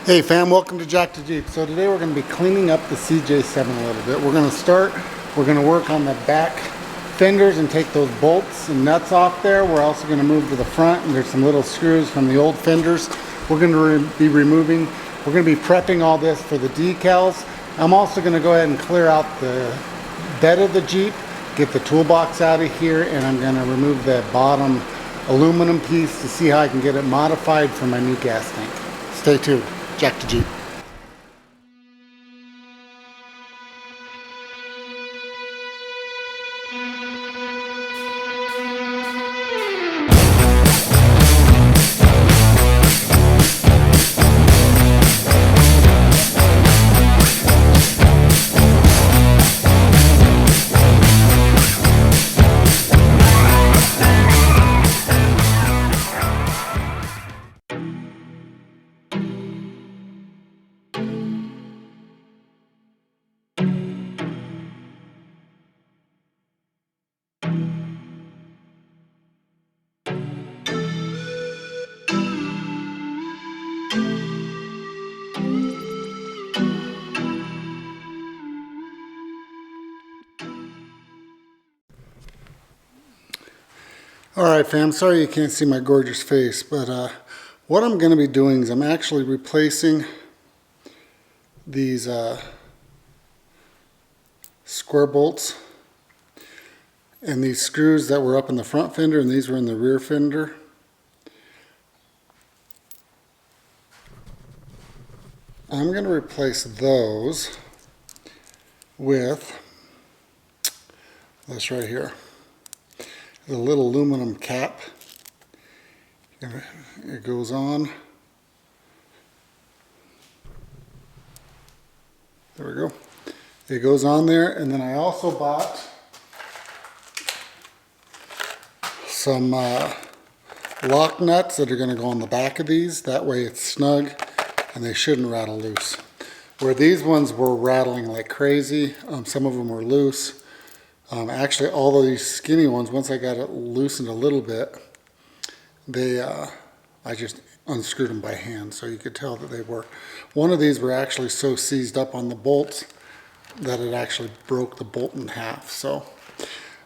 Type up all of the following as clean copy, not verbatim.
Hey fam, welcome to Jack the Jeep. So today we're going to be cleaning up the CJ7 a little bit. We're going to work on the back fenders and take those bolts and nuts off there. We're also going to move to the front, and there's some little screws from the old fenders we're going to be removing. We're going to be prepping all this for the decals. I'm also going to go ahead and clear out the bed of the Jeep, get the toolbox out of here, and I'm going to remove the bottom aluminum piece to see how I can get it modified for my new gas tank. Stay tuned. Jack the Jeep. Alright fam, sorry you can't see my gorgeous face, but what I'm going to be doing is I'm actually replacing these square bolts and these screws that were up in the front fender, and these were in the rear fender. I'm going to replace those with this right here. The little aluminum cap. It goes on. There we go. It goes on there, and then I also bought some lock nuts that are going to go on the back of these. That way it's snug and they shouldn't rattle loose. Where these ones were rattling like crazy, some of them were loose. Actually, all of these skinny ones, once I got it loosened a little bit, I just unscrewed them by hand, so you could tell that they were. One of these were actually so seized up on the bolts that it actually broke the bolt in half. So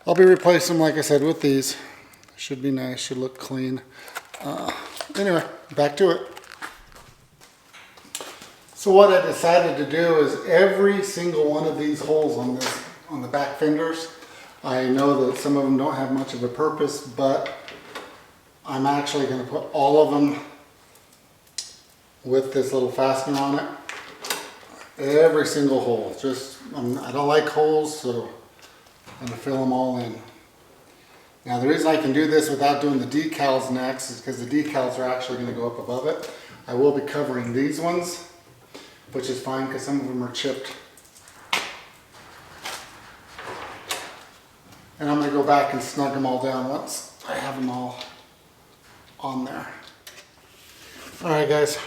I'll be replacing them, like I said, with these. Should be nice, should look clean. Anyway, back to it. So what I decided to do is every single one of these holes on the back fenders, I know that some of them don't have much of a purpose, but I'm actually going to put all of them with this little fastener on it. Every single hole. I don't like holes, so I'm going to fill them all in. Now the reason I can do this without doing the decals next is because the decals are actually going to go up above it. I will be covering these ones, which is fine because some of them are chipped. And I'm going to go back and snug them all down once I have them all on there. Alright guys,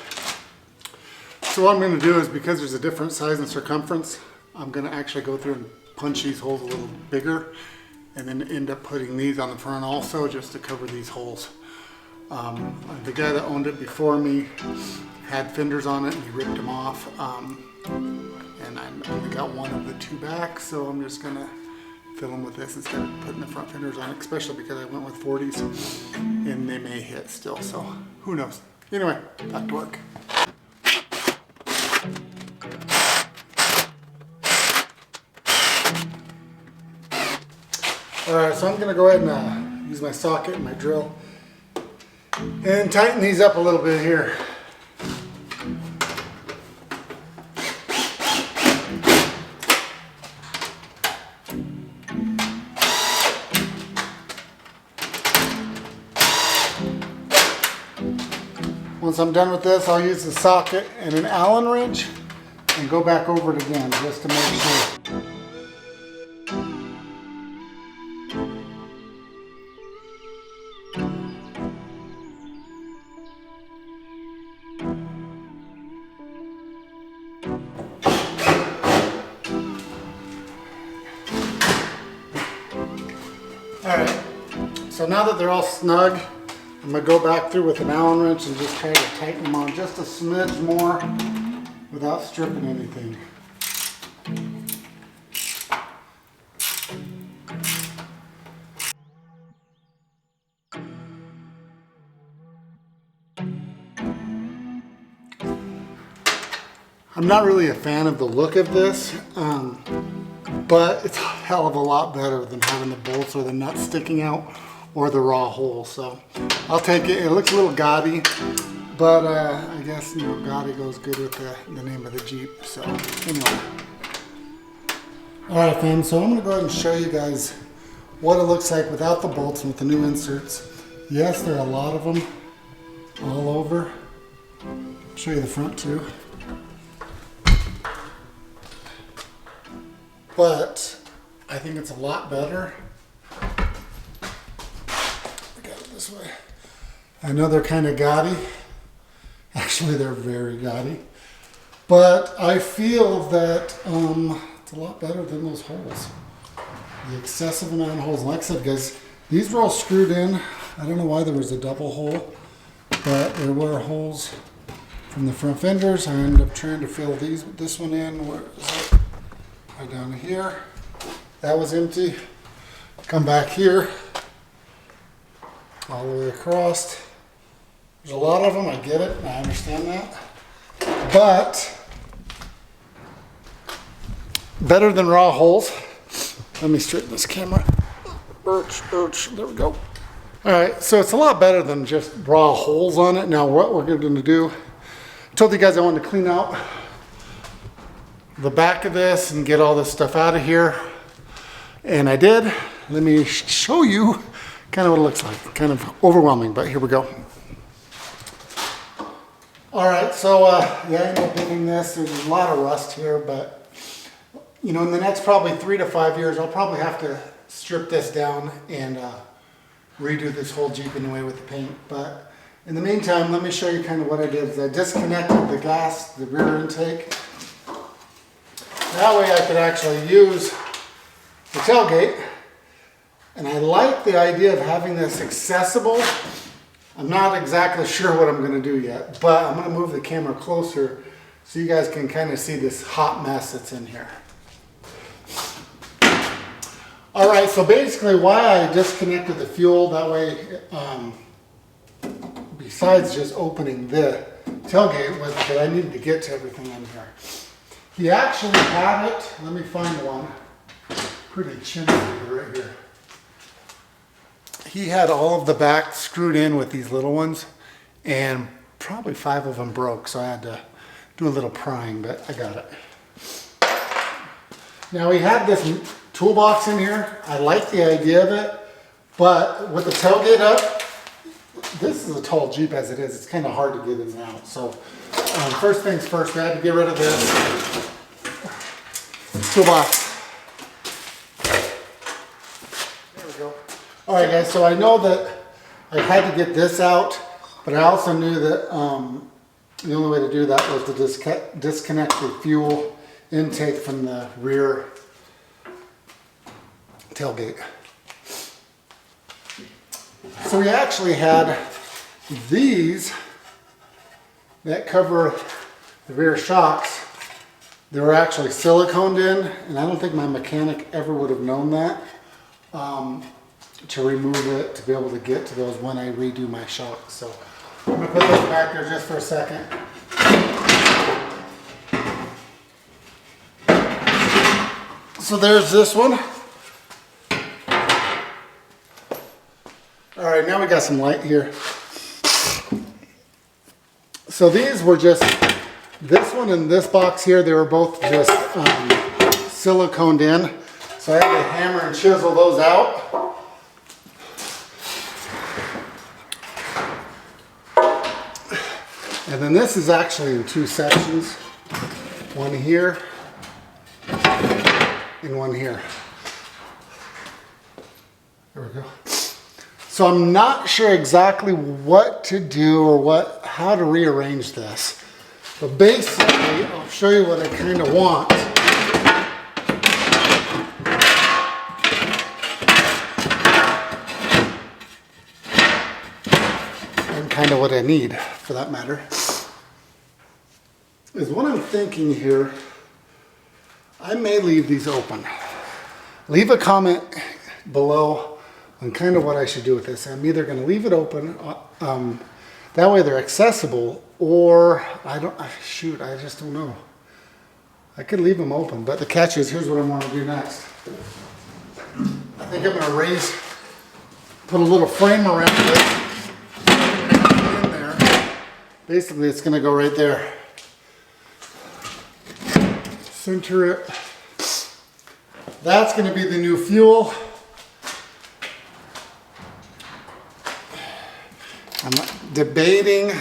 so what I'm going to do is, because there's a different size and circumference, I'm going to actually go through and punch these holes a little bigger and then end up putting these on the front also, just to cover these holes. The guy that owned it before me had fenders on it and he ripped them off, and I only got one of the two back, so I'm just going to fill them with this instead of putting the front fenders on, especially because I went with 40s and they may hit still, so who knows. Anyway, back to work. Alright, so I'm going to go ahead and use my socket and my drill and tighten these up a little bit here. Once I'm done with this, I'll use the socket and an Allen wrench and go back over it again just to make sure. Alright, so now that they're all snug, I'm gonna go back through with an Allen wrench and just try to tighten them on just a smidge more without stripping anything. I'm not really a fan of the look of this, but it's a hell of a lot better than having the bolts or the nuts sticking out or the raw hole. So I'll take it. It looks a little gaudy, but I guess, you know, gaudy goes good with the name of the Jeep. So anyway. All right, fam, so I'm gonna go ahead and show you guys what it looks like without the bolts and with the new inserts. Yes, there are a lot of them all over. I'll show you the front too. But I think it's a lot better. I got it this way. I know they're kind of gaudy. Actually, they're very gaudy. But I feel that it's a lot better than those holes. The excessive amount of holes. Like I said, guys, these were all screwed in. I don't know why there was a double hole, but there were holes from the front fenders. I ended up trying to fill this one in. Where is it? Right down here. That was empty. Come back here. All the way across. There's a lot of them. I get it. I understand that. But better than raw holes. Let me straighten this camera. There we go. All right, so it's a lot better than just raw holes on it. Now what we're going to do, I told you guys I wanted to clean out the back of this and get all this stuff out of here. And I did. Let me show you kind of what it looks like. Kind of overwhelming, but here we go. All right, so yeah, I ended up doing this. There's a lot of rust here, but you know, in the next probably 3 to 5 years, I'll probably have to strip this down and redo this whole Jeep anyway with the paint. But in the meantime, let me show you kind of what I did. I disconnected the gas, the rear intake. That way I could actually use the tailgate. And I like the idea of having this accessible. I'm not exactly sure what I'm going to do yet, but I'm going to move the camera closer so you guys can kind of see this hot mess that's in here. All right, so basically why I disconnected the fuel, that way, besides just opening the tailgate, was that I needed to get to everything in here. He actually had it, let me find one, pretty chintzy right here. He had all of the back screwed in with these little ones, and probably 5 of them broke, so I had to do a little prying, but I got it. Now he had this toolbox in here. I like the idea of it, but with the tailgate up, this is a tall Jeep as it is. It's kind of hard to get in and out. So first things first, we had to get rid of this toolbox. There we go. All right, guys, so I know that I had to get this out, but I also knew that the only way to do that was to disconnect the fuel intake from the rear tailgate. So we actually had these that cover the rear shocks. They were actually siliconed in, and I don't think my mechanic ever would have known that, to remove it, to be able to get to those when I redo my shocks. So I'm going to put those back there just for a second. So there's this one. All right, now we got some light here. So these were just, this one and this box here, they were both just siliconed in. So I had to hammer and chisel those out. And then this is actually in 2 sections. One here and one here. There we go. So I'm not sure exactly what to do or how to rearrange this. But basically, I'll show you what I kind of want. kind of what I need for that matter. Is what I'm thinking here, I may leave these open. Leave a comment below on kind of what I should do with this. I'm either going to leave it open, that way they're accessible, or I just don't know. I could leave them open, but the catch is, here's what I want to do next. I think I'm going to put a little frame around it in there. Basically, it's going to go right there. Center it. That's going to be the new fuel. I'm debating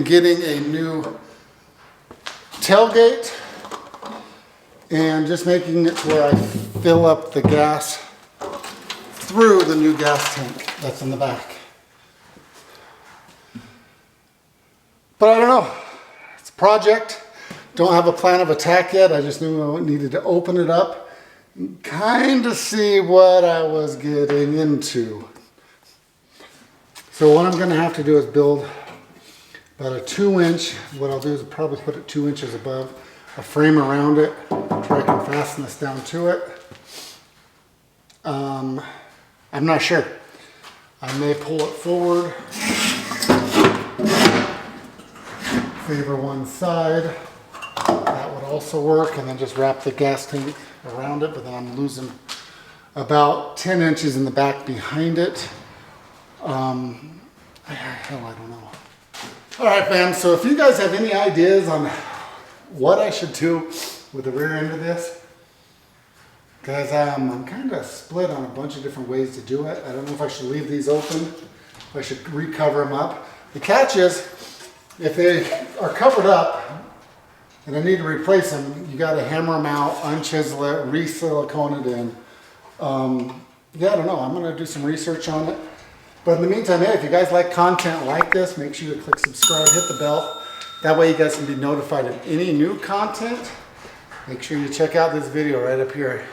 getting a new tailgate and just making it to where I fill up the gas through the new gas tank that's in the back. But I don't know. It's a project. Don't have a plan of attack yet. I just knew I needed to open it up and kind of see what I was getting into. So what I'm going to have to do is build about a 2-inch. What I'll do is probably put it 2 inches above, a frame around it, try I can fasten this down to it. I'm not sure. I may pull it forward, favor one side. That would also work, and then just wrap the gas tank around it, but then I'm losing about 10 inches in the back behind it. Hell, I don't know. All right, fam, so if you guys have any ideas on what I should do with the rear end of this, because I'm kind of split on a bunch of different ways to do it. I don't know if I should leave these open, if I should recover them up. The catch is, if they are covered up and I need to replace them, you got to hammer them out, unchisel it, re-silicone it in. Yeah, I don't know. I'm going to do some research on it. But in the meantime, hey, if you guys like content like this, make sure you click subscribe, hit the bell. That way you guys can be notified of any new content. Make sure you check out this video right up here.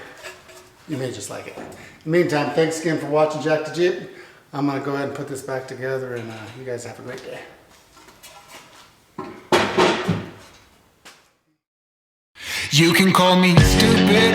You may just like it. In the meantime, thanks again for watching Jack the Jeep. I'm going to go ahead and put this back together, and you guys have a great day. You can call me stupid.